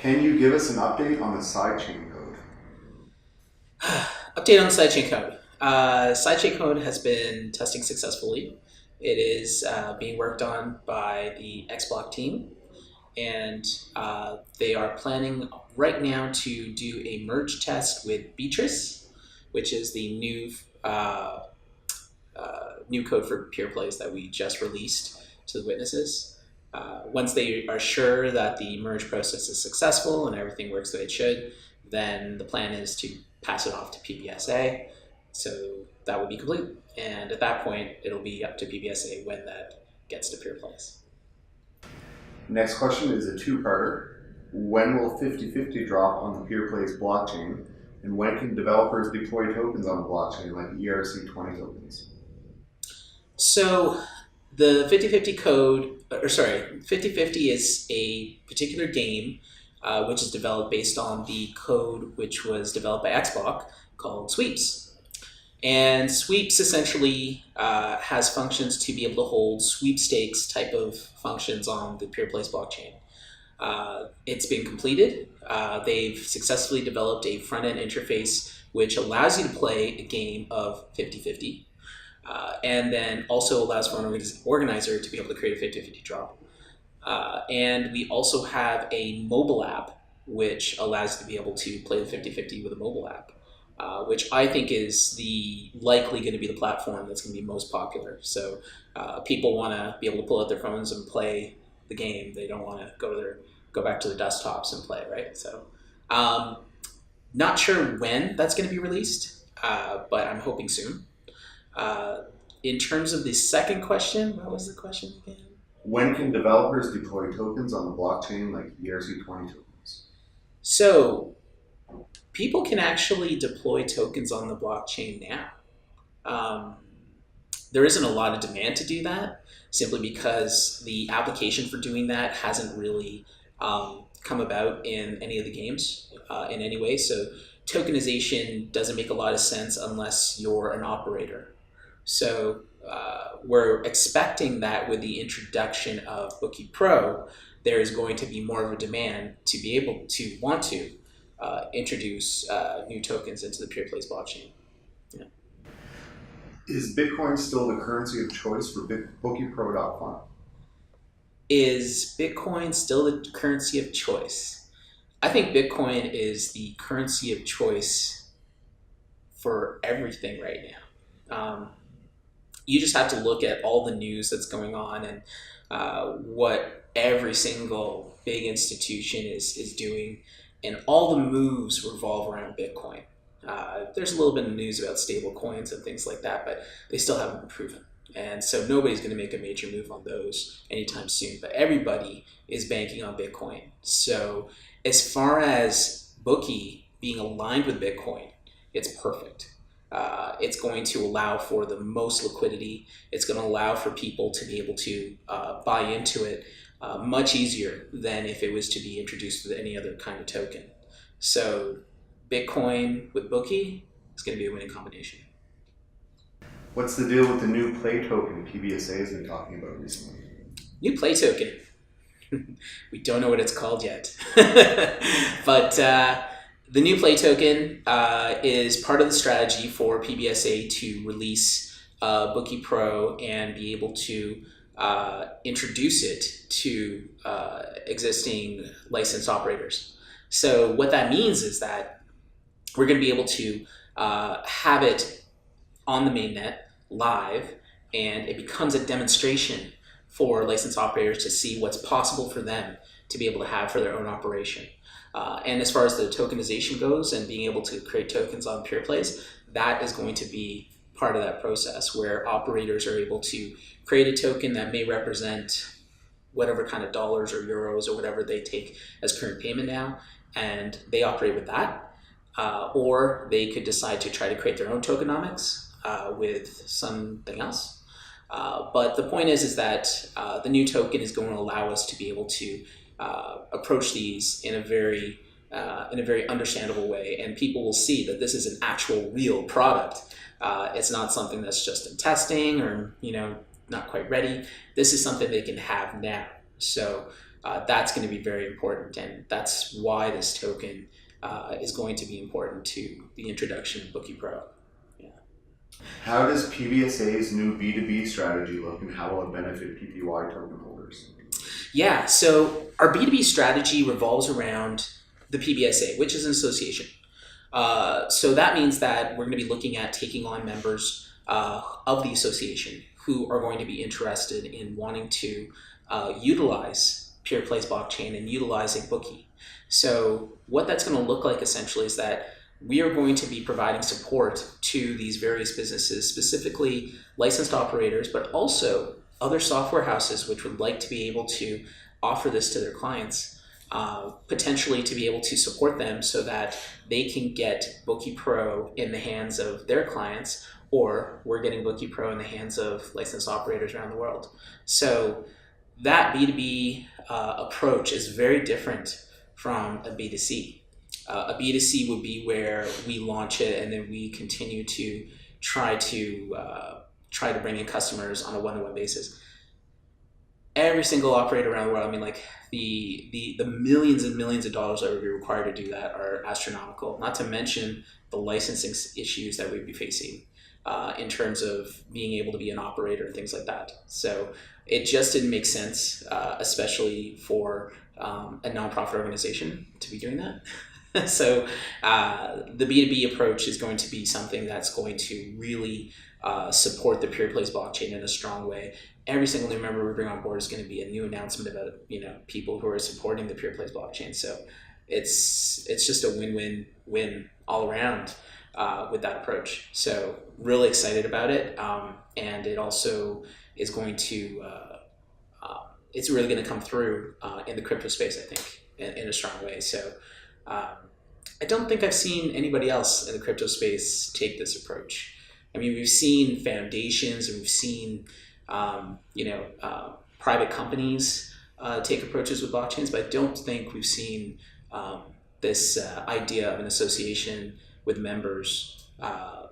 Can you give us an update on the SideChain code? Update on the SideChain code. SideChain code has been testing successfully. It is being worked on by the XBlock team, and they are planning right now to do a merge test with Beatrice, which is the new code for Peerplays that we just released to the witnesses. Once they are sure that the merge process is successful and everything works the way it should, then the plan is to pass it off to PBSA. So that will be complete. And at that point, it'll be up to PBSA when that gets to Peerplays. Next question is a two-parter. When will 50/50 drop on the Peerplays blockchain? And when can developers deploy tokens on the blockchain like ERC20 tokens? So the 50/50 code, 50/50 is a particular game which is developed based on the code which was developed by XBlock called Sweeps. And Sweeps essentially has functions to be able to hold sweepstakes type of functions on the Peerplays blockchain. It's been completed. They've successfully developed a front-end interface which allows you to play a game of 50/50. And then also allows for an organizer to be able to create a 50/50 draw. And we also have a mobile app which allows you to be able to play the 50/50 with a mobile app, which I think is likely going to be the platform that's going to be most popular. So people want to be able to pull out their phones and play the game. They don't want to go back to their desktops and play, right? So not sure when that's going to be released, but I'm hoping soon. In terms of the second question, what was the question again? When can developers deploy tokens on the blockchain like ERC20 tokens? So people can actually deploy tokens on the blockchain now. There isn't a lot of demand to do that, simply because the application for doing that hasn't really come about in any of the games in any way. So tokenization doesn't make a lot of sense unless you're an operator. So we're expecting that with the introduction of BookiePro, there is going to be more of a demand to be able to want to introduce new tokens into the Peerplays blockchain. Yeah. Is Bitcoin still the currency of choice for BookiePro.fun? Is Bitcoin still the currency of choice? I think Bitcoin is the currency of choice for everything right now. You just have to look at all the news that's going on and what every single big institution is doing, and all the moves revolve around Bitcoin. There's a little bit of news about stable coins and things like that, but they still haven't been proven. And so nobody's going to make a major move on those anytime soon, but everybody is banking on Bitcoin. So as far as Bookie being aligned with Bitcoin, it's perfect. It's going to allow for the most liquidity. It's going to allow for people to be able to buy into it much easier than if it was to be introduced with any other kind of token. So Bitcoin with Bookie is going to be a winning combination. What's the deal with the new Play token PBSA has been talking about recently? New Play token. We don't know what it's called yet. But the new Play token is part of the strategy for PBSA to release BookiePro and be able to introduce it to existing licensed operators. So what that means is that we're going to be able to have it on the mainnet live, and it becomes a demonstration for licensed operators to see what's possible for them to be able to have for their own operation. And as far as the tokenization goes and being able to create tokens on Peerplays, that is going to be part of that process where operators are able to create a token that may represent whatever kind of dollars or euros or whatever they take as current payment now, and they operate with that. Or they could decide to try to create their own tokenomics with something else. But the point is that the new token is going to allow us to be able to approach these in a very understandable way, and people will see that this is an actual real product. It's not something that's just in testing or not quite ready. This is something they can have now. So that's going to be very important, and that's why this token is going to be important to the introduction of BookiePro. Yeah. How does PBSA's new B2B strategy look, and how will it benefit PPY token holders? Yeah, so our B2B strategy revolves around the PBSA, which is an association. So that means that we're going to be looking at taking on members of the association who are going to be interested in wanting to utilize Peerplays Blockchain and utilizing Bookie. So what that's going to look like essentially is that we are going to be providing support to these various businesses, specifically licensed operators, but also other software houses which would like to be able to offer this to their clients, potentially to be able to support them so that they can get BookiePro in the hands of their clients, or we're getting BookiePro in the hands of licensed operators around the world. So that B2B approach is very different from a B2C. A B2C would be where we launch it and then we continue to try to bring in customers on a one-to-one basis. Every single operator around the world, I mean, like the millions and millions of dollars that would be required to do that are astronomical. Not to mention the licensing issues that we'd be facing in terms of being able to be an operator and things like that. So it just didn't make sense, especially for a nonprofit organization to be doing that. So the B2B approach is going to be something that's going to really support the Peerplays blockchain in a strong way. Every single new member we bring on board is going to be a new announcement about people who are supporting the Peerplays blockchain. So it's just a win-win-win all around with that approach. So really excited about it, and it also is going to it's really going to come through in the crypto space, I think, in a strong way. So I don't think I've seen anybody else in the crypto space take this approach. I mean, we've seen foundations and we've seen private companies take approaches with blockchains, but I don't think we've seen this idea of an association with members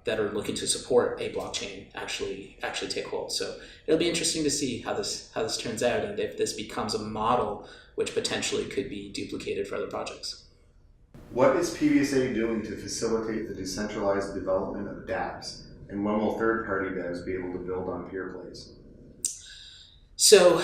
that are looking to support a blockchain actually take hold. So it'll be interesting to see how this turns out, and if this becomes a model which potentially could be duplicated for other projects. What is PBSA doing to facilitate the decentralized development of Dapps, and when will third-party devs be able to build on Peerplays? So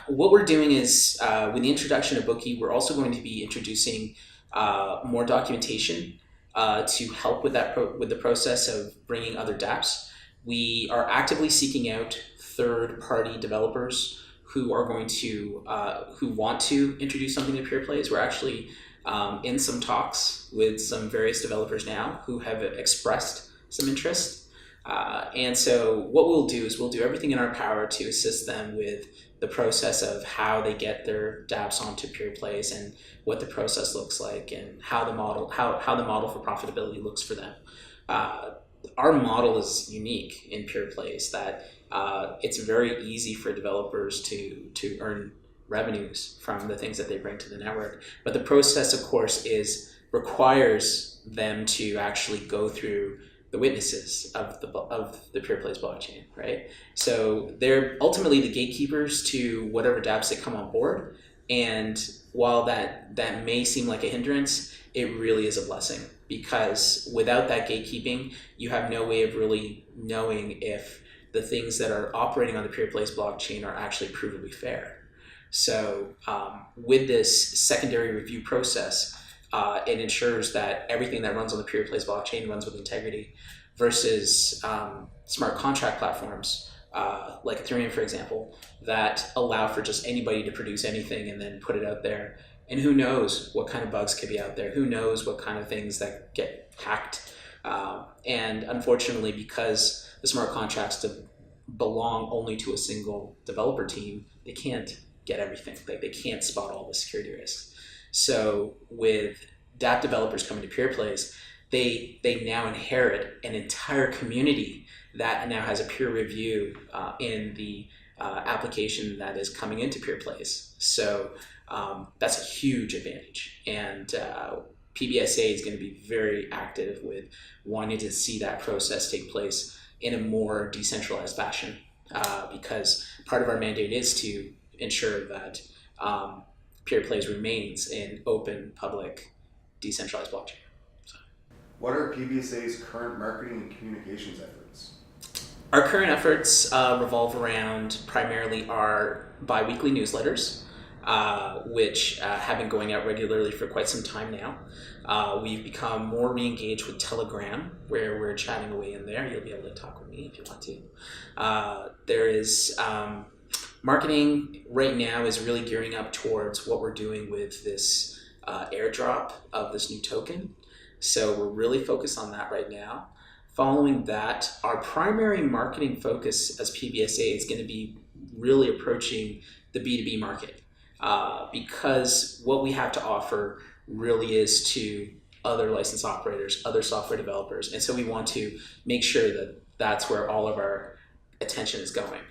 what we're doing is, with the introduction of Bookie, we're also going to be introducing more documentation to help with with the process of bringing other Dapps. We are actively seeking out third-party developers who are going to who want to introduce something to Peerplays. We're actually in some talks with some various developers now who have expressed some interest. And so what we'll do is we'll do everything in our power to assist them with the process of how they get their Dapps onto Peerplays and what the process looks like and how the model for profitability looks for them. Our model is unique in Peerplays that it's very easy for developers to earn revenues from the things that they bring to the network. But the process, of course, requires them to actually go through the witnesses of the Peerplays blockchain, right? So they're ultimately the gatekeepers to whatever Dapps that come on board. And while that may seem like a hindrance, it really is a blessing, because without that gatekeeping, you have no way of really knowing if the things that are operating on the Peerplays blockchain are actually provably fair. So with this secondary review process, it ensures that everything that runs on the Peerplays blockchain runs with integrity, versus smart contract platforms like Ethereum, for example, that allow for just anybody to produce anything and then put it out there. And who knows what kind of bugs could be out there? Who knows what kind of things that get hacked? And unfortunately, because the smart contracts belong only to a single developer team, they can't get everything. They can't spot all the security risks. So with Dapp developers coming to Peerplays, they now inherit an entire community that now has a peer review in the application that is coming into Peerplays. So that's a huge advantage. And PBSA is going to be very active with wanting to see that process take place in a more decentralized fashion, because part of our mandate is to ensure that Peerplays remains an open, public, decentralized blockchain. What are PBSA's current marketing and communications efforts? Our current efforts revolve around primarily our bi-weekly newsletters, which have been going out regularly for quite some time now. We've become more re-engaged with Telegram, where we're chatting away in there. You'll be able to talk with me if you want to. There is marketing right now is really gearing up towards what we're doing with this airdrop of this new token. So we're really focused on that right now. Following that, our primary marketing focus as PBSA is going to be really approaching the B2B market, because what we have to offer really is to other license operators, other software developers, and so we want to make sure that that's where all of our attention is going.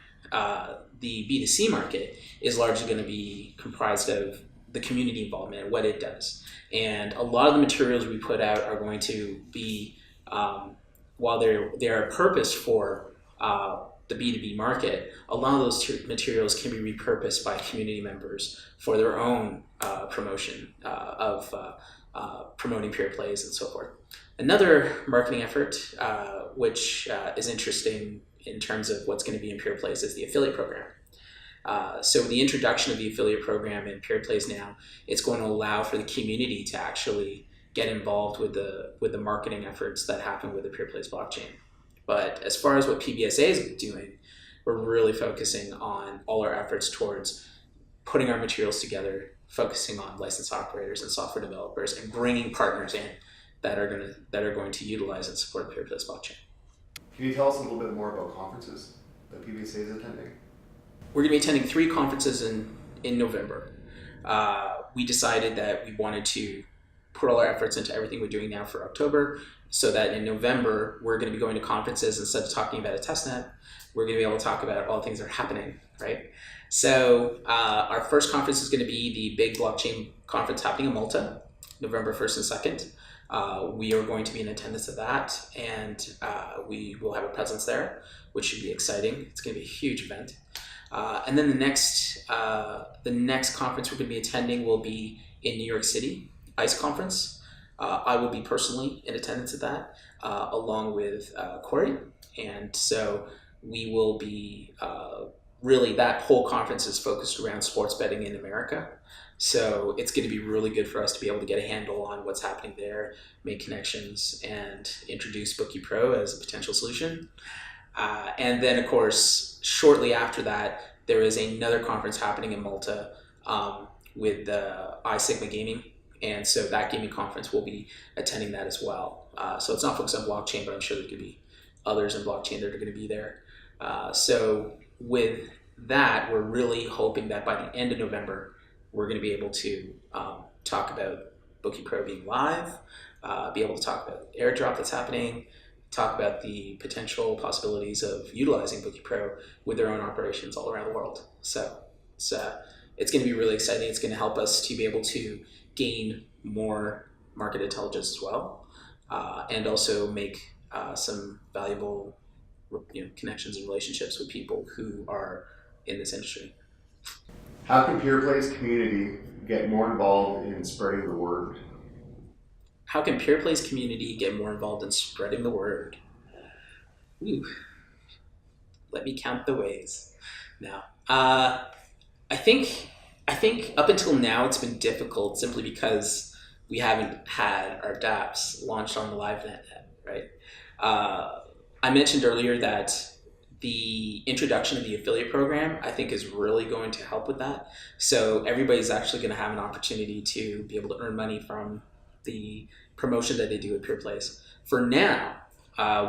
The B2C market is largely going to be comprised of the community involvement and what it does. And a lot of the materials we put out are going to be, while they're a purpose for the B2B market, a lot of those materials can be repurposed by community members for their own promotion of promoting Peerplays and so forth. Another marketing effort, which is interesting in terms of what's going to be in Peerplays, is the affiliate program. So the introduction of the affiliate program in Peerplays now, it's going to allow for the community to actually get involved with the marketing efforts that happen with the Peerplays blockchain. But as far as what PBSA is doing, we're really focusing on all our efforts towards putting our materials together, focusing on licensed operators and software developers, and bringing partners in that are going to utilize and support the Peerplays blockchain. Can you tell us a little bit more about conferences that PBSA is attending? We're going to be attending 3 conferences in November. We decided that we wanted to put all our efforts into everything we're doing now for October, so that in November, we're going to be going to conferences. Instead of talking about a testnet, we're going to be able to talk about all the things that are happening, right? So our first conference is going to be the big blockchain conference happening in Malta, November 1st and 2nd. We are going to be in attendance of that, and we will have a presence there, which should be exciting. It's going to be a huge event. And then the next conference we're going to be attending will be in New York City, ICE conference. I will be personally in attendance at that, along with Corey. And so we will be, really, that whole conference is focused around sports betting in America. So it's going to be really good for us to be able to get a handle on what's happening there, make connections, and introduce BookiePro as a potential solution. And then, of course, shortly after that, there is another conference happening in Malta with iSigma Gaming. And so that gaming conference will be attending that as well. So it's not focused on blockchain, but I'm sure there could be others in blockchain that are going to be there. So with that, we're really hoping that by the end of November, we're going to be able to talk about BookiePro being live, be able to talk about AirDrop that's happening, talk about the potential possibilities of utilizing BookiePro with their own operations all around the world. So it's going to be really exciting. It's going to help us to be able to gain more market intelligence as well, and also make some valuable connections and relationships with people who are in this industry. How can Peerplays community get more involved in spreading the word? How can Peerplays community get more involved in spreading the word? Ooh, let me count the ways. Now, I think up until now it's been difficult simply because we haven't had our Dapps launched on the LiveNet yet, right? I mentioned earlier that the introduction of the affiliate program, I think, is really going to help with that. So everybody's actually going to have an opportunity to be able to earn money from the promotion that they do at Peerplays. For now,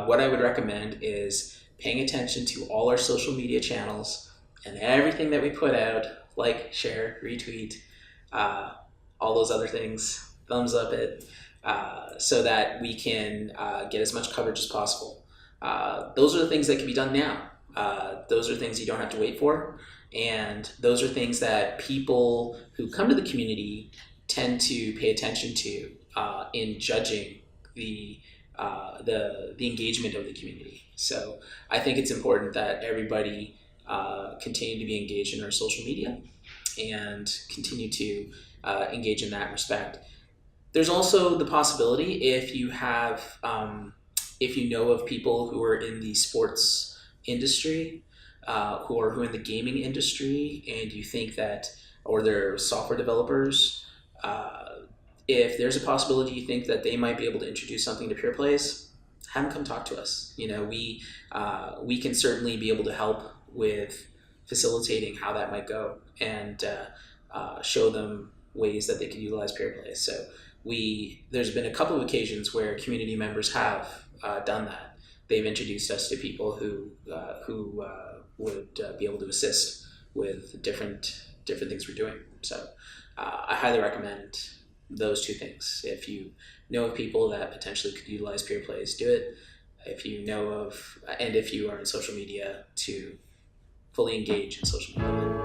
what I would recommend is paying attention to all our social media channels and everything that we put out, like, share, retweet, all those other things, thumbs up it, so that we can get as much coverage as possible. Those are the things that can be done now. Those are things you don't have to wait for. And those are things that people who come to the community tend to pay attention to in judging the engagement of the community. So I think it's important that everybody continue to be engaged in our social media and continue to engage in that respect. There's also the possibility, if you have, if you know of people who are in the sports industry, who are in the gaming industry, and you think that, or they're software developers, if there's a possibility you think that they might be able to introduce something to Peerplays, have them come talk to us. We can certainly be able to help with facilitating how that might go, and show them ways that they can utilize Peerplays. So there's been a couple of occasions where community members have done that. They've introduced us to people who would be able to assist with different things we're doing. So I highly recommend those two things. If you know of people that potentially could utilize Peerplays, do it. If you know of, and if you are in social media, to fully engage in social media.